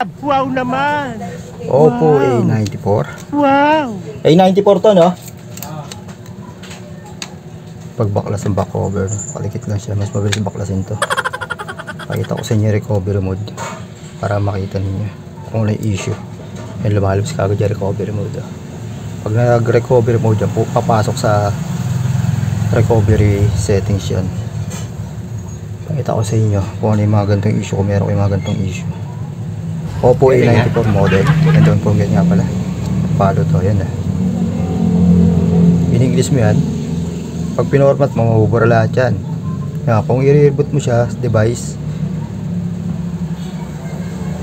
Wow naman! Oppo Wow. A94. Wow! A94 to, no? Pagbaklas ng back cover, palikit lang siya, mas mabilis baklasin to. Pakita ko sa inyo recovery mode para makita ninyo kung ano yung issue. Yan, lumalabas kagad yung recovery mode. Pag nag-recovery mode yan, papasok sa recovery settings yan. Pakita ko sa inyo kung ano yung mga ganitong issue, kung meron ko yung mga ganitong issue. Oppo A94 model, and don't forget nga pala, follow to, yan in English mo yan. Pag pinormat mo, mabubura lahat yan. Kung i-reboot mo siya sa device,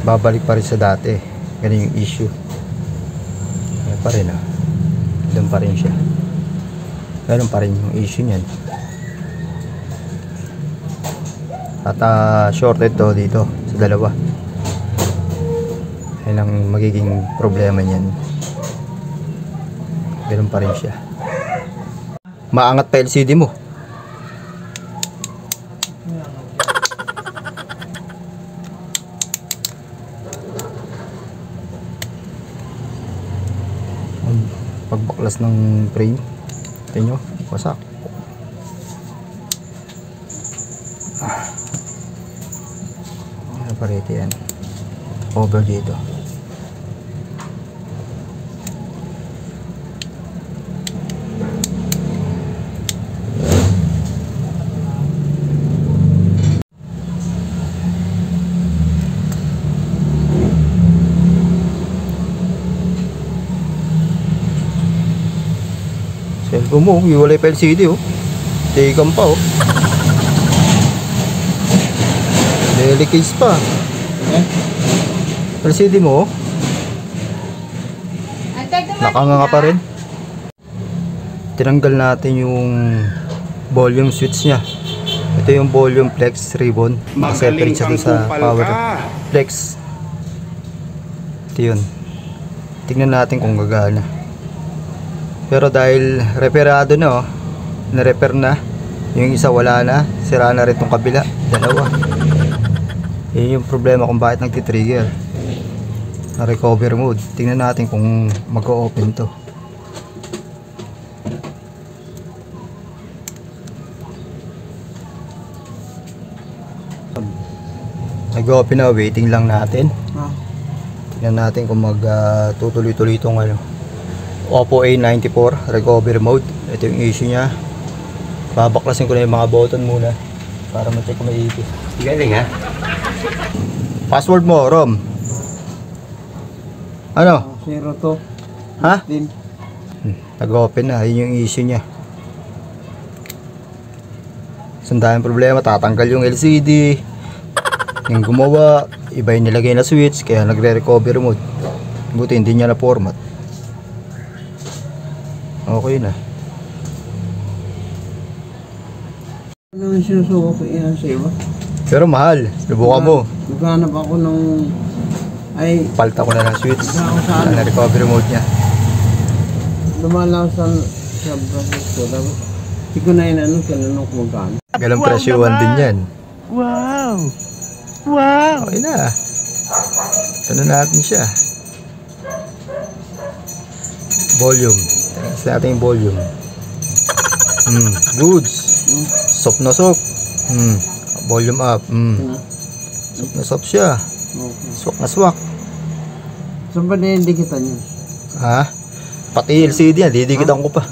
babalik pa rin sa dati. Ganun yung issue. Ganun pa rin, doon pa rin siya. Ganun pa rin yung issue niyan. At shorted to dito sa dalawa. Yan ang magiging problema niyan. Ganun pa rin siya. Maangat pa LCD mo. Pagbaklas ng frame, tingnan nyo, wasak. Ano pa rito yan? Over dito. Cellphone mo, iwalay pa LCD Tikam pa delicate pa. LCD mo nakanganga pa rin. Tinanggal natin yung volume switch nya. Ito yung volume flex ribbon. Separate siya dun sa power flex. Ito yun. Tingnan natin kung gagana. Pero dahil reparado na na-repair na, yung isa wala na, sira na rin itong kabila, dalawa. Yun yung problema kung bakit nagtitrigger na recover mode. Tingnan natin kung mag-o-open to. Nag-open na, waiting lang natin. Tingnan natin kung mag-tutuloy-tuloy itong Oppo A94 recovery mode. Ito yung issue nya. Babaklasin ko na yung mga button muna para ma-check kung maigi. Galing Password mo, Rom. Ano? 02. Ha? Nag-open na. Yun yung issue nya. Sandahing problema, tatanggal yung LCD. Yung gumawa, iba yung nilagay na switch, kaya nagre-recovery mode. Buti hindi niya na format. Okay na. Ano yung sinusuko ko yan sa iba? Pero mahal. Subukan mo. Naghanap ako ng... Ay... Palta ko na ng switch. Saan? Na recovery mode niya. Lumalaw sa Francisco. Tapos, hindi ko na inanong kinanong kung magkano. Galang presyuan din yan. Wow! Wow! Okay na. Tanong natin siya. Volume. Tingnan natin yung volume. Goods. Soft na soft. Volume up. Soft na soft siya. Okay. Swak na swak. Saan ba na yung dikitan yun? Ha? Pati LCD yan, didikitan ko pa.